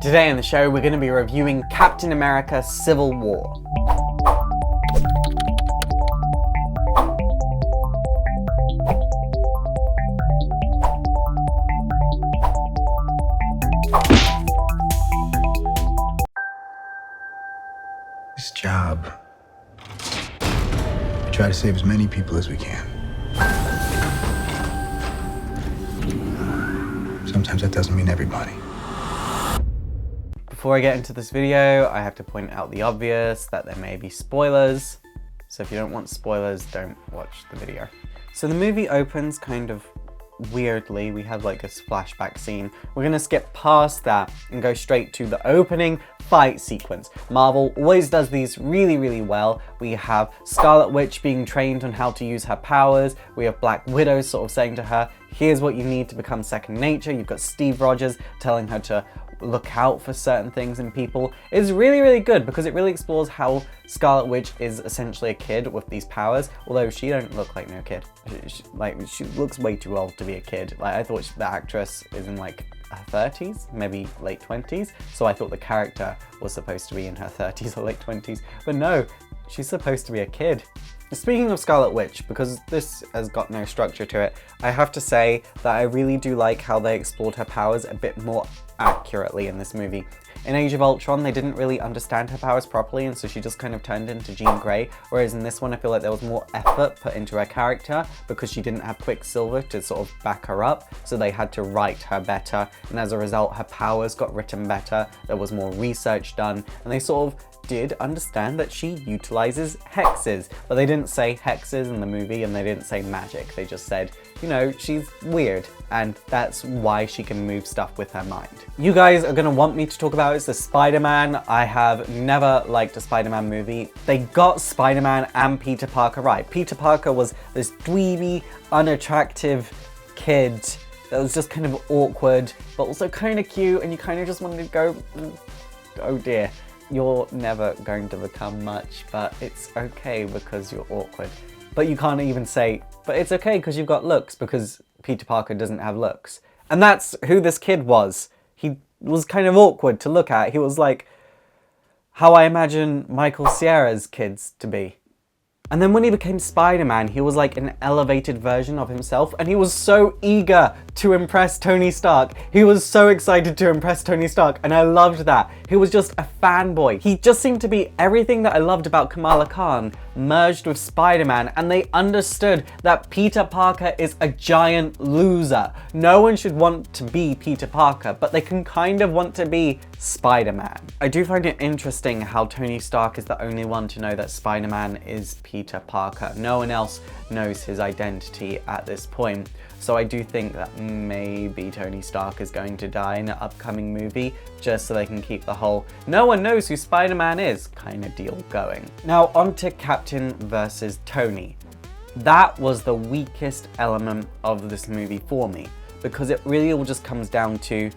Today on the show, we're going to be reviewing Captain America: Civil War. This job, we try to save as many people as we can. Sometimes that doesn't mean everybody. Before I get into this video, I have to point out the obvious, that there may be spoilers. So if you don't want spoilers, don't watch the video. So the movie opens kind of weirdly. We have like this flashback scene. We're gonna skip past that and go straight to the opening fight sequence. Marvel always does these really well. We have Scarlet Witch being trained on how to use her powers. We have Black Widow sort of saying to her, here's what you need to become second nature. You've got Steve Rogers telling her to look out for certain things in people. It's really good because it really explores how Scarlet Witch is essentially a kid with these powers, although she don't look like no kid. She looks way too old to be a kid. Like, I thought the actress is in like her 30s, maybe late 20s, so I thought the character was supposed to be in her 30s or late 20s, but no, she's supposed to be a kid. Speaking of Scarlet Witch, because this has got no structure to it, I have to say that I really do like how they explored her powers a bit more accurately in this movie. In Age of Ultron, they didn't really understand her powers properly, and so she just kind of turned into Jean Grey, whereas in this one I feel like there was more effort put into her character because she didn't have Quicksilver to sort of back her up, so they had to write her better, and as a result her powers got written better, there was more research done, and they sort of did understand that she utilizes hexes, but they didn't say hexes in the movie and they didn't say magic. They just said, you know, she's weird and that's why she can move stuff with her mind. You guys are gonna want me to talk about is the Spider-Man. I have never liked a Spider-Man movie. They got Spider-Man and Peter Parker right. Peter Parker was this dweeby, unattractive kid that was just kind of awkward, but also kind of cute, and you kind of just wanted to go, oh dear. You're never going to become much, but it's okay because you're awkward. But you can't even say, but it's okay because you've got looks, because Peter Parker doesn't have looks. And that's who this kid was. He was kind of awkward to look at. He was like how I imagine Michael Cera's kids to be. And then when he became Spider-Man, he was like an elevated version of himself, and he was so eager to impress Tony Stark. He was so excited to impress Tony Stark, and I loved that. He was just a fanboy. He just seemed to be everything that I loved about Kamala Khan merged with Spider-Man, and they understood that Peter Parker is a giant loser. No one should want to be Peter Parker, but they can kind of want to be Spider-Man. I do find it interesting how Tony Stark is the only one to know that Spider-Man is Peter Parker. No one else knows his identity at this point. So I do think that maybe Tony Stark is going to die in an upcoming movie just so they can keep the whole no one knows who Spider-Man is kind of deal going. Now on to Captain versus Tony. That was the weakest element of this movie for me because it really all just comes down to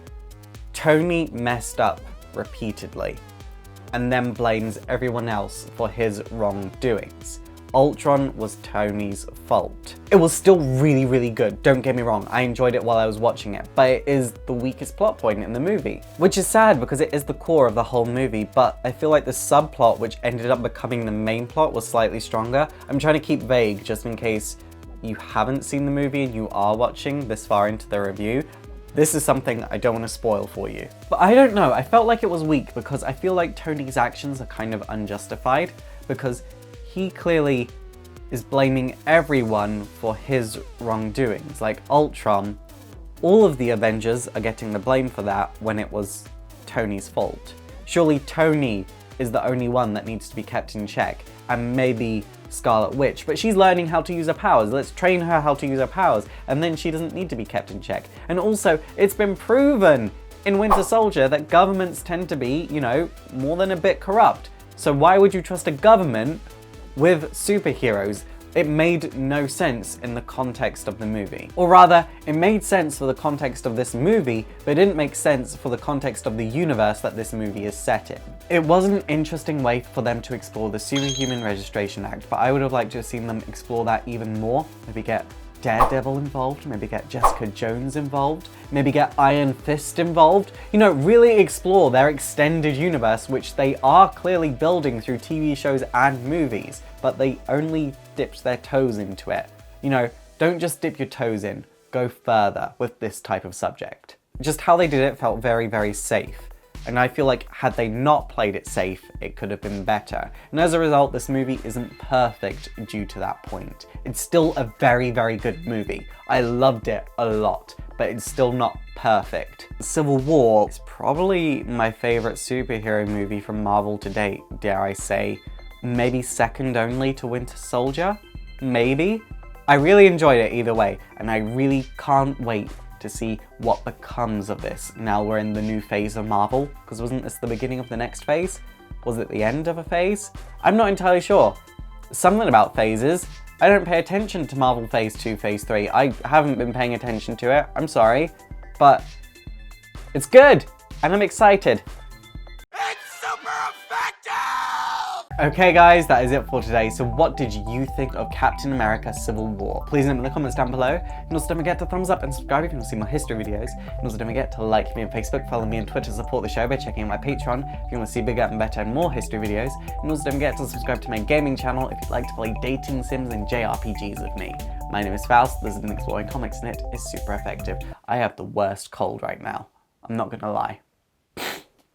Tony messed up repeatedly and then blames everyone else for his wrongdoings. Ultron was Tony's fault. It was still really good, don't get me wrong, I enjoyed it while I was watching it, but it is the weakest plot point in the movie. Which is sad because it is the core of the whole movie, but I feel like the subplot which ended up becoming the main plot was slightly stronger. I'm trying to keep vague just in case you haven't seen the movie and you are watching this far into the review. This is something I don't want to spoil for you. But I don't know, I felt like it was weak because I feel like Tony's actions are kind of unjustified because he clearly is blaming everyone for his wrongdoings. Like Ultron, all of the Avengers are getting the blame for that when it was Tony's fault. Surely Tony is the only one that needs to be kept in check, and maybe Scarlet Witch, but she's learning how to use her powers. Let's train her how to use her powers, and then she doesn't need to be kept in check. And also, it's been proven in Winter Soldier that governments tend to be, you know, more than a bit corrupt. So why would you trust a government with superheroes? It made no sense in the context of the movie. Or rather, it made sense for the context of this movie, but it didn't make sense for the context of the universe that this movie is set in. It was an interesting way for them to explore the Superhuman Registration Act, but I would have liked to have seen them explore that even more. Maybe get Daredevil involved, maybe get Jessica Jones involved, maybe get Iron Fist involved. You know, really explore their extended universe, which they are clearly building through TV shows and movies, but they only dipped their toes into it. You know, don't just dip your toes in, go further with this type of subject. Just how they did it felt very, very safe. And I feel like had they not played it safe, it could have been better. And as a result, this movie isn't perfect due to that point. It's still a very, very good movie. I loved it a lot, but it's still not perfect. Civil War is probably my favorite superhero movie from Marvel to date, dare I say. Maybe second only to Winter Soldier? Maybe? I really enjoyed it either way, and I really can't wait to see what becomes of this now we're in the new phase of Marvel, because wasn't this the beginning of the next phase? Was it the end of a phase? I'm not entirely sure. Something about phases. I don't pay attention to Marvel Phase 2, Phase 3. I haven't been paying attention to it, I'm sorry, but it's good, and I'm excited. Okay guys, that is it for today. So what did you think of Captain America Civil War? Please let me know in the comments down below. And also don't forget to thumbs up and subscribe if you want to see more history videos. And also don't forget to like me on Facebook, follow me on Twitter to support the show by checking out my Patreon if you want to see bigger and better and more history videos. And also don't forget to subscribe to my gaming channel if you'd like to play dating sims and JRPGs with me. My name is Faust, this is an Exploring Comics and it is super effective. I have the worst cold right now. I'm not gonna lie.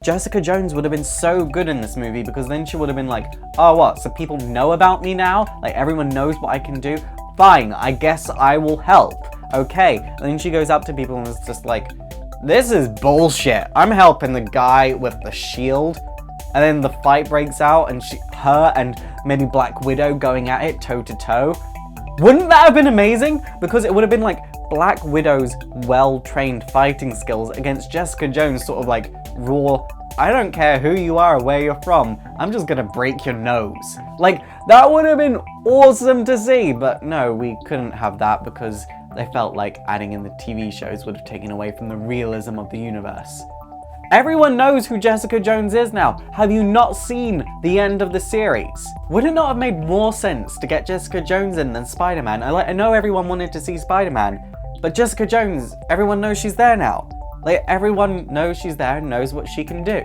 Jessica Jones would have been so good in this movie because then she would have been like, oh what, so people know about me now? Like everyone knows what I can do? Fine, I guess I will help. Okay, and then she goes up to people and is just like, this is bullshit. I'm helping the guy with the shield. And then the fight breaks out and her and maybe Black Widow going at it toe to toe. Wouldn't that have been amazing? Because it would have been like Black Widow's well-trained fighting skills against Jessica Jones' sort of like raw, I don't care who you are or where you're from, I'm just gonna break your nose. Like, that would have been awesome to see, but no, we couldn't have that because they felt like adding in the TV shows would have taken away from the realism of the universe. Everyone knows who Jessica Jones is now. Have you not seen the end of the series? Would it not have made more sense to get Jessica Jones in than Spider-Man? I know everyone wanted to see Spider-Man, but Jessica Jones, everyone knows she's there now. Like, everyone knows she's there and knows what she can do.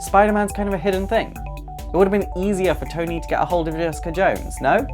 Spider-Man's kind of a hidden thing. It would have been easier for Tony to get a hold of Jessica Jones, no?